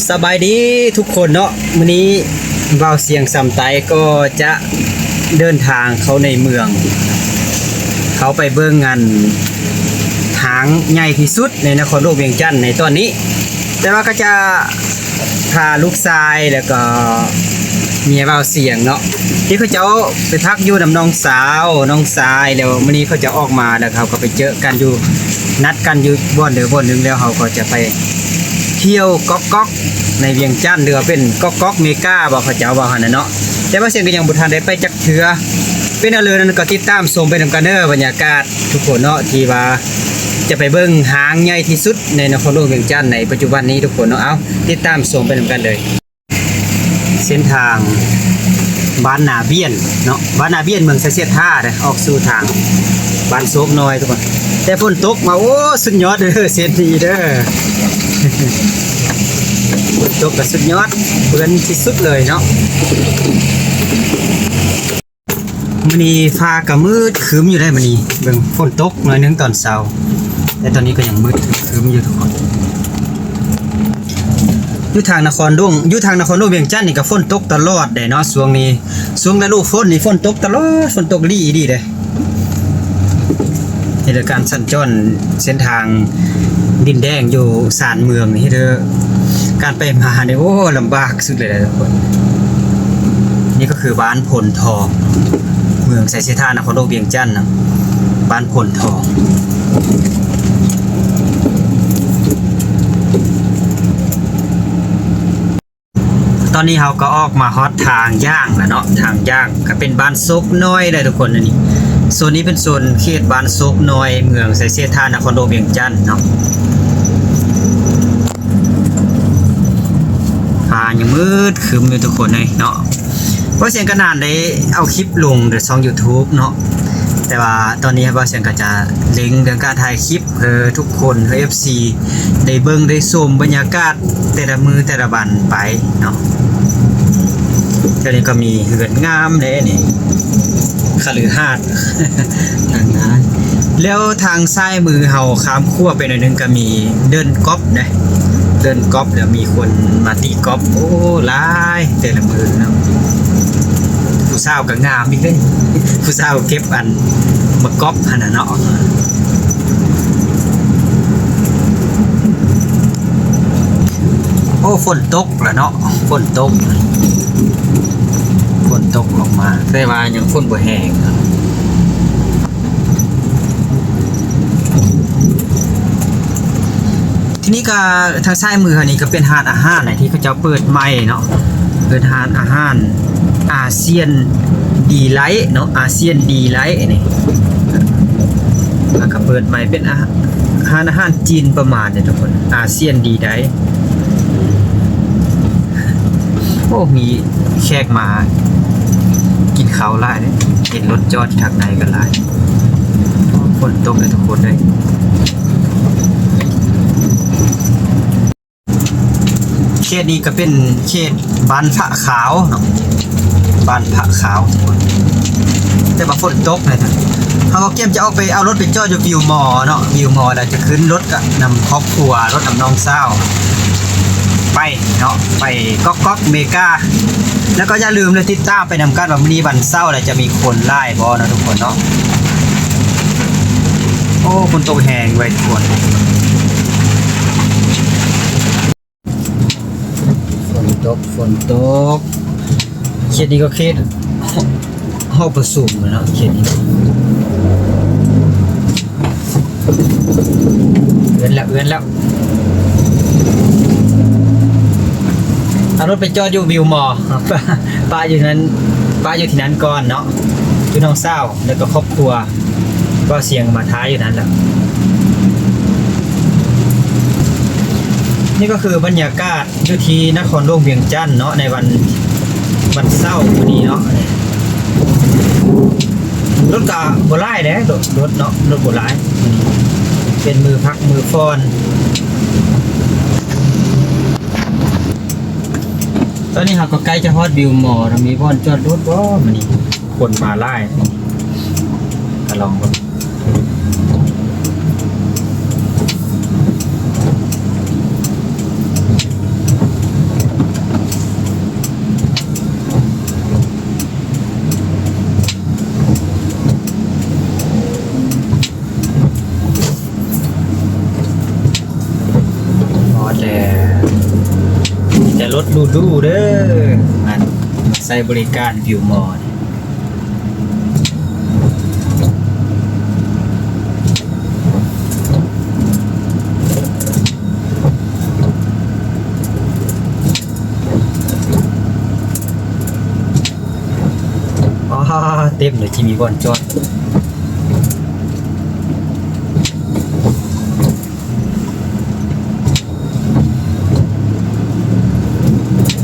สบายดีทุกคนเนาะมื้อนี้เบาเสียงสำไตก็จะเดินทางเข้าในเมือง เขาไปเบิ่งงานหางใหญ่ที่สุดในนครหลวงเวียงจันทน์ในตอนนี้ แต่ว่าก็จะพาลูกชายแล้วก็เมียเบาเสียงเนาะที่เขาเจ้าไปพักอยู่นำน้องสาวน้องชายแล้วมื้อนี้เขาจะออกมาแล้วเขาก็ไปเจอกันอยู่นัดกันอยู่บ่อนเดียวบ่อนนึงแล้วเขาก็จะไปเที่ยวก๊อกในเวียงจันทน์หรือว่าเป็นก๊อกเมกาบ่เขาเจ้าว่าหั่นน่ะเนาะแต่ว่าเสียงก็ยังบ่ทันได้ไปจักเทื่อเป็นเอาเลยนั่นก็ติดตามชมไปนำกันเด้อบรรยากาศทุกคนเนาะที่ว่าจะไปเบิ่งหางใหญ่ที่สุดในนครหลวงเวียงจันทน์ในปัจจุบันนี้ทุกคนเนาะเอาติดตามชมไปนำกันเลยเส้นทางบ้านนาเบี้ยนเนาะบ้านนาเบี้ยนเมืองไซเซียท่าเด้อออกสู่ทางบ้านโศกน้อยทุกคนแต่ฝนตกมาโอ้สุดยอดเด้อเส้นนี้เด้อ ฝนตกก็สุดยอดเปื้อนที่สุดเลยเนาะมื้อนี้ฟ้าก็มืดครึ้มอยู่ได้มื้อนี้เบิ่งฝนตกหน่อยนึงตอนเช้าแต่ตอนนี้ก็ยังมืดครึ้มอยู่ทุกคนอยู่ทางนครหลวงเวียงจันทน์นี่ก็ฝนตกตลอดเด้เนาะช่วงนี้ช่วงฤดูฝนนี่ฝนตกตลอดฝนตกดีเด้เหตุการณ์สัญจรเส้นทางดินแดงอยู่สานเมืองนี่เด้อการไปมาเนี่ยโอ้ลำบากสุดเลยทุกคนนี่ก็คือบ้านพลทองเมืองไซเซธานครหลวงเวียงจันทน์นะบ้านพลทองตอนนี้เราก็ออกมาฮอตทางย่างแล้วเนาะทางย่างก็เป็นบ้านซกน้อยเลยทุกคนอันนี้โซนนี้เป็นโซนเขตบ้านซกน้อยเมืองไซเซธานครหลวงเวียงจันทน์เนาะยังมืดครึ้มอยู่ทุกคนเลยเนาะเพราะเสียงก็นานได้เอาคลิปลงในช่อง YouTube เนาะแต่ว่าตอนนี้ว่าเสียงก็จะเล็งเรื่องการถ่ายคลิปเพื่อทุกคนเพื่อ FC ได้เบิ่งได้ชมบรรยากาศแต่ละมือแต่ละวันไปเนาะตอนนี้ก็มีเหือนงามเลยนี่คฤหาสน์ ทางนั้นแล้วทางซ้ายมือเฮาข้ามขั้วไปหน่อยนึงก็มีเดินก๊อฟนะเดินก๊อฟแล้วมีคนมาตีก๊อฟโอ้หลายแต่ละมือเนาะผู้สาวก็งามอีกเลยผู้สาวเก็บอันมาก๊อฟหั่นน่ะเนาะโอ้ฝนตกแล้วเนาะฝนตกลงมาแต่ว่ายังฝนบ่แห้งทีนี้ก็ทางซ้ายมือนี่ก็เป็นร้านอาหารที่เขาเจ้าเปิดใหม่เนาะเปิดร้านอาหารอาเซียนดีไลท์เนาะอาเซียนดีไลท์นี่แล้วก็เปิดใหม่เป็นร้านอาหารจีนประมาณนี้ทุกคนอาเซียนดีไลท์โอ้มีแขกมากินข้าวหลายเลยเห็นรถจอดทางในกันหลายฝนตกเลยทุกคนเลยเขตนี้ก็เป็นเขตบ้านพระขาวเนาะบ้านพระขาวแต่ว่าฝนตกเลยนะเขาก็เกี่ยมจะเอารถไปจอดอยู่วิวมอเนาะวิวมอแล้วจะขึ้นรถก็นำครอบครัวรถนำน้องสาวไปเนาะไปก๊อกเมกาแล้วก็อย่าลืมเลยติดตามไปนำกันว่ามื้อนี้วันเสาร์จะมีคนไล่บ่เนาะทุกคนเนาะโอ้ฝนตกแห้งไว้ทุกคนฝนตกเขตนี้ก็เขตห้องประสุมเนาะเขตนี้เอื้อนแล้วเอารถไปจอดอยู่วิวมอป้าอยู่ที่นั้นก่อนเนาะอยู่น้องเศร้าแล้วก็ครอบครัวก็เสียงมาท้ายอยู่นั้นแหละนี่ก็คือบรรยากาศอยู่ที่นครหลวงเวียงจันทน์เนาะในวันเสาร์นี้เนาะรถก็บ่หลายเด้รถเนาะรถบ่หลายเป็นมือพักมือฟ้อนตอนนี้เราก็ใกล้จะฮอดวิวมอเรามีบ่อนจอดรถบ่มื้อนี้คนมาหลายก็ลองบ่ น ดูเด้อมันใส่บริการวิวมอร์เต็มเลยที่มีบอลจอด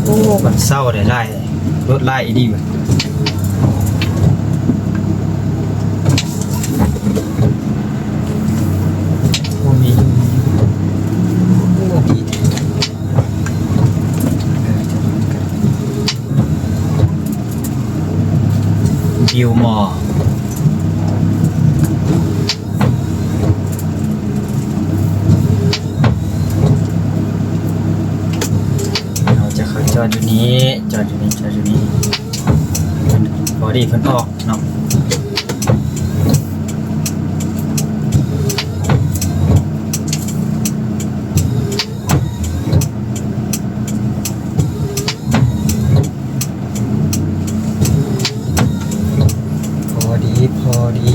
โอ้มันเศร้าได้ไล่รถไล่อีดีวะโอ้มีโอ้ดีวิวมอเราจะเข้าจอดอยู่นี้จอดอยู่นี้บอดี้เพิ่นออกเนาะพอดี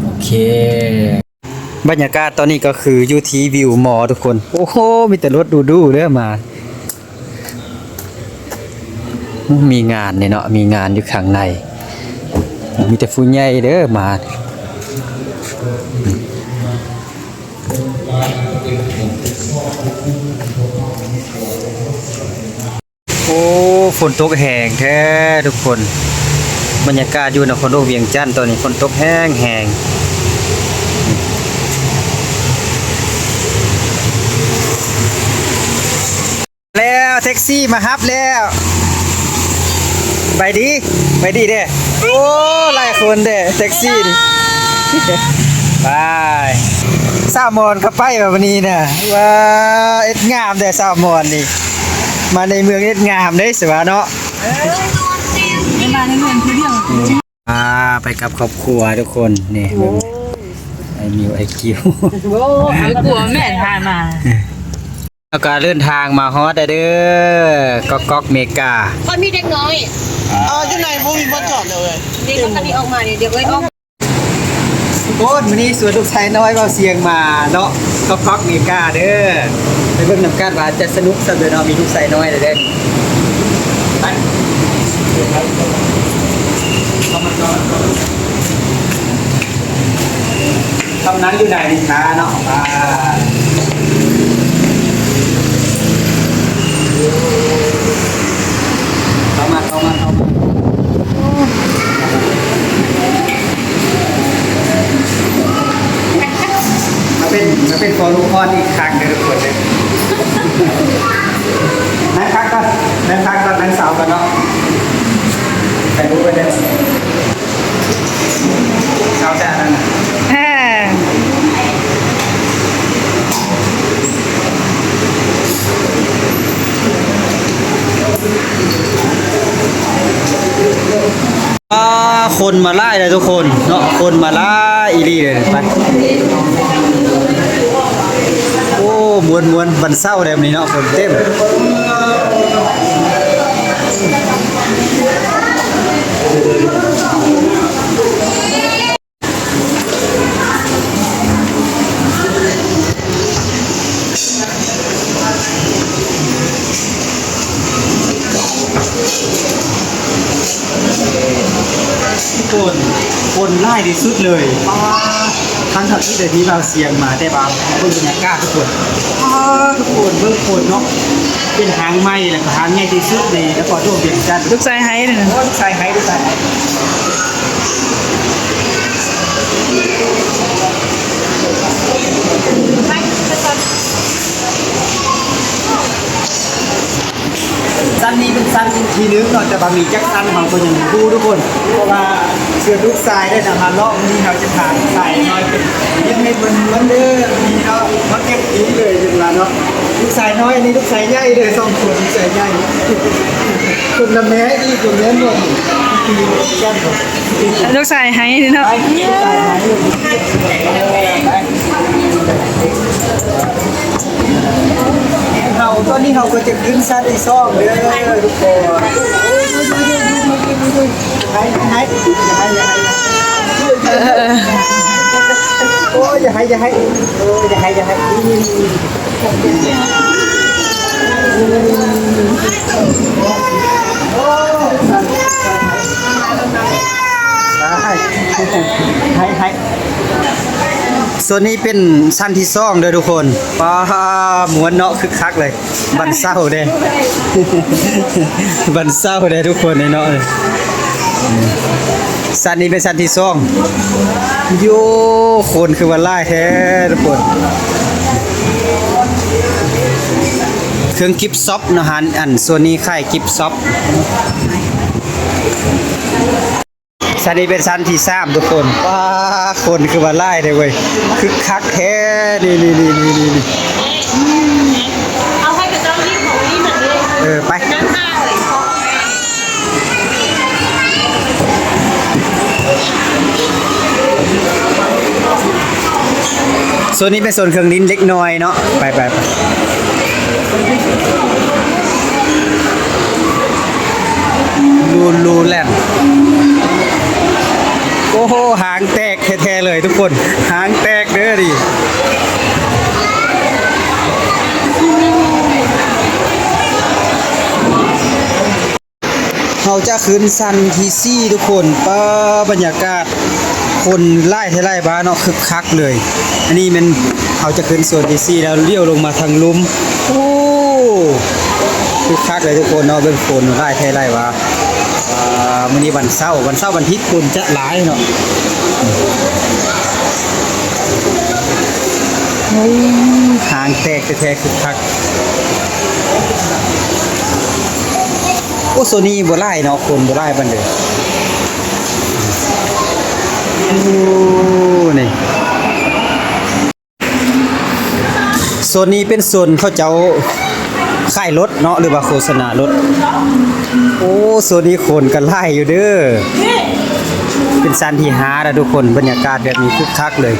โอเคบรรยากาศตอนนี้ก็คืออยู่ที่วิวมอทุกคนโอ้โหมีแต่รถดูเด้อมามีงานเนี่ยเนาะมีงานอยู่ข้างในมีแต่ผู้ใหญ่เด้อมาโอ้ฝนตกแห้งแท้ทุกคนบรรยากาศอยู่นครหลวงเวียงจันทร์ตอนนี้ฝนตกแห้งแล้วแท็กซี่มาฮับแล้วไปดีเด้โอ้หลายคนเด้แท็กซี่นี่ไปสาวมอนเข้าไปแบบนี้น่ะว่าเอ็ดงามแต่สาวมอนนี่มาในเมืองเอ็ดงามได้สิวะเนาะไม่มาในเมืองคือเรื่องไปกับครอบครัวทุกคนนี่ไอมิวไอคิวโอ้ยกลัวแม่ทานมาแล้วก็เดินทางมาฮอดเด้อก๊อกเมกาเขามีเด็กน้อยอยู่ไหนพวกมีบอลจอดเลยเด็กคนนี้ออกมาเนี่ยเดี๋ยวไว้ออกโค้ดวันนี้สวนลูกชายน้อยเบาเสียงมาเนาะก๊อกเมกาเด้อไปเบิ่งนำกันว่าจะสนุกสำหรับเนาะมีลูกชายน้อยเด้อไปตำนั้นอยู่ไหนดิคะเนาะเข้ามาเป็นฟอลูคอนอีกครั้งเลยทุกคนเลยนั่งพักก่อนนั่งสาวกันเนาะแต่รู้ไปเลยสาวจะนั่นคนมาไล่เลยทุกคนเนาะคนมาไล่อีรีเลยไปโอ้มวนบันเศร้าแบบนี้เนาะคนเต็มคนไล่ที่สุดเลยทั้งที่เดี๋ยวนี้เราเสียงมาแต่บางบรรยากาศทุกคนเบิ่งคนเนาะเป็นหางไม้แล้วก็หางใหญ่ที่สุดเลยแล้วก็ตัวเบี่ยงจันลูกชายไฮเนี่ยลูกชายไฮสั้นนี้เป็นสั้นทีนึงเนาะแต่บางมีจักสั้นบางคนยังดูทุกคนเพราะว่าเสือลูกทรายได้นำมาเลาะนี่เราจะถามทรายน้อยเป็นยังไม่มันเด้อมีเนาะมาเก็บดีเลยจนละเนาะลูกทรายน้อยอันนี้ลูกทรายใหญ่เลย2 คนลูกทรายใหญ่คนละแม่อีกคนแม่หมด ลูกชายให้เนาะ เราตอนนี้เราก็จะขึ้นซัดที่ซ่องเด้อทุกคนโอ้ยอย่าให้ให้ส่วนนี้เป็นสั้นที่ซ่องเด้อทุกคนป้าม้วนเนาะคึกคักเลยบันเศร้าเด้ บันเศร้าเด้ทุกคนเนาะสั้นนี้เป็นสั้นที่ซ่องโยคนคือวันไล่แท้ทุกคนเครื่องกิฟซ็อปนะฮะอันส่วนนี้ค่ายกิฟซ็อปสันนี้เป็นสันที่3ทุกคนว้าคนคือว่าไล่เลยเว้ยคึกคักแท้นี่เอาให้กับเจ้าที่ของนี่เหมือนเลย ไป นั่งห้าเลยส่วนนี้เป็นส่วนเครื่องลิ้นเล็กน้อยเนาะไปรูแลนโอ้โหหางแตกแท้ๆเลยทุกคนหางแตกเด้อดิเราจะขึ้นซันทีซี่ทุกคนป้าบรรยากาศคนไล่ให้ไล่บ้านเนาะคึกคักเลยอันนี้มันเขาจะขึ้นโซนทีซี่แล้วเลี้ยวลงมาทางลุ่มโอ้คึกคักเลยทุกคนเนาะเป็นคนไล่ให้ไล่บ้ามื้อนี้วันเสาร์วันอาทิตย์คนจะหลายเนาะหางแตกแท้ๆคึกคักโอ้โซนี่บ่ไล่เนาะคนบ่ไล่บันเด้อโอ้นี่โซนนี้เป็นโซนเขาเจ้าขายรถเนาะหรือว่าโฆษณารถโอ้โซนนี้คนกันไล่อยู่เด้อเป็นซันที่หานะทุกคนบรรยากาศแบบนี้คึกคักเลย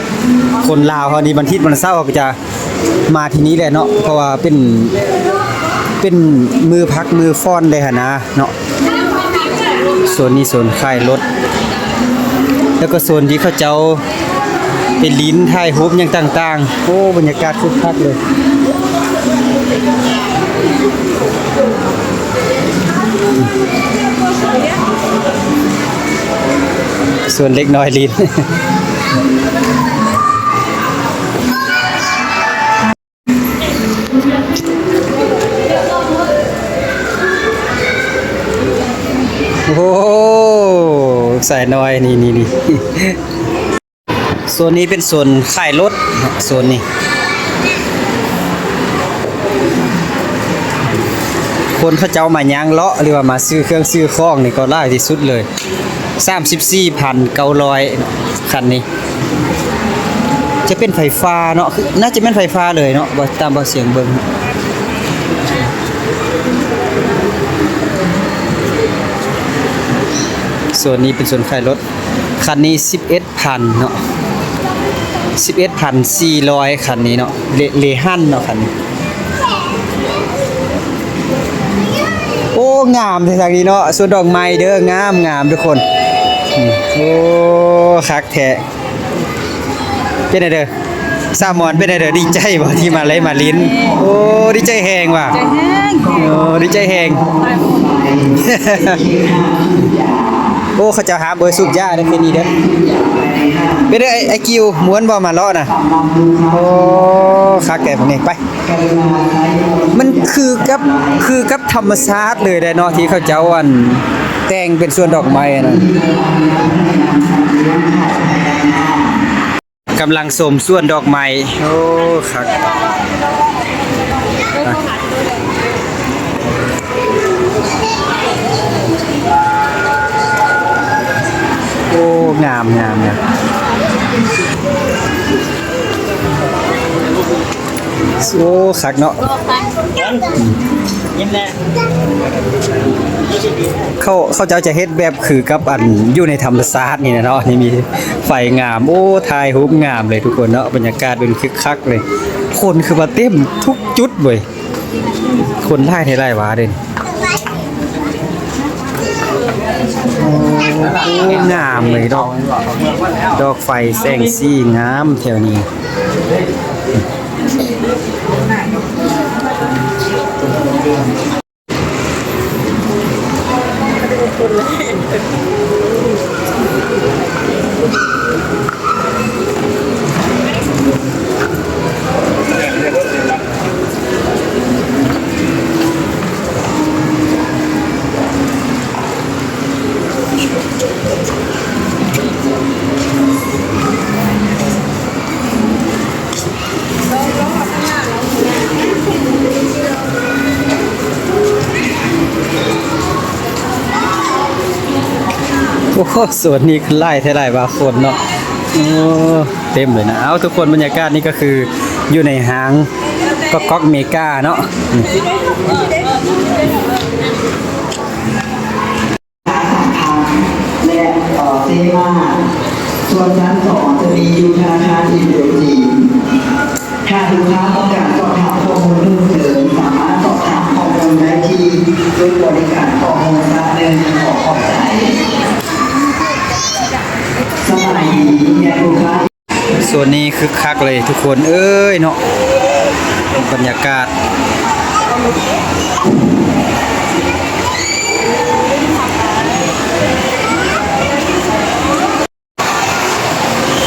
คนลาวเขานี่วันอาทิตย์วันเสาร์ก็จะมาที่นี้แหละเนาะเพราะว่าเป็นมือพักมือฟ้อนเลยหะนะเนาะส่วนนี้ส่วนขายรถแล้วก็โซนที่เขาเจ้าเป็นลิ้นถ่ายรูปอย่างต่างๆโอ้บรรยากาศคึกคักเลยส่วนเล็กน้อยลิ้นโอ้ใส่น้อยนี่โซนนี้เป็นโซนขายรถโซนนี้คนเขาเจ้ามาย่างเลาะหรือว่ามาซื้อเครื่องซื้อของนี่ก็หลายที่สุดเลย 34,900 คันนี้จะเป็นไฟฟ้าเนาะน่าจะเป็นไฟฟ้าเลยเนาะบ่ตามบ่เสียงเบิ่งส่วนนี้เป็นส่วนขายรถคันนี้ 11,000 เนาะ 11,400 คันนี้เนาะเลฮั่นเนาะคันนี้โอ้งามทางนี้เนาะส่วนดอกไม้เด้องามทุกคนโอ้คักแท้เป็นไงเด้อสามอนเป็นไงเด้อดีใจบ่ที่มาเลยมาลิ้นโอ้ดีใจแฮงว่ะ ใจแห้ง โอ้ดีใจแฮง โอ้เขาจะหาเบอร์สูบยาได้แค่นี้เด้อเป็นได้ไอ้กิวม้วนบ่มาเลาะน่ะโอ้คักแก่พวกนี้ไปมันคือกับธรรมชาติเลยได้เนาะที่เขาเจ้าอันแต่งเป็นส่วนดอกไม้น่ะกำลังสมส่วนดอกไม้โอ้คักโอ้งามโอ้คักเนาะ ยิ้มแน่เขาเจ้าจะเฮ็ดแบบคือกับอันอยู่ในธรรมศาสตร์นี่นะเนาะนี่มีไฟงามโอ้ถ่ายรูปงามเลยทุกคนเนาะบรรยากาศเป็นคึกคักเลย คนคือมาเต็มทุกจุดเว้ยคนไล่ไทยไล่หวาเด่นโอ้งามเลยดอกไฟแสงสีงามแถวนี้ โอ้โหส่วนนี้คือไล่เท่าไหร่บาคนเนาะโอ้เต็มเลยนะเอาทุกคนบรรยากาศนี่ก็คืออยู่ในห้างก๊อกเมกาเนาะและเซมาส่วนชั้นสองจะมีอยู่ธนาคารอินโดจีนถ้าลูกค้าต้องการสอบถามข้อมูลเพิ่มเติมสามารถสอบถามข้อมูลได้ที่ศูนย์บริการข้อมูลทรัพย์เงินขอขอบใจสมัยนี้เนี่ยลูกค้า ส่วนนี้คือคักเลยทุกคนเอ้ยเนาะบรรยากาศ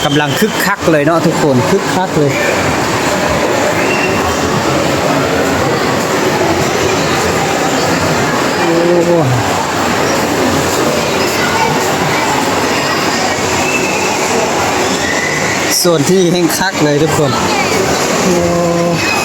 กำลังคึกคักเลยเนาะทุกคนคึกคักเลยโอ้ส่วนที่แห้งคักเลยทุกคนโอ้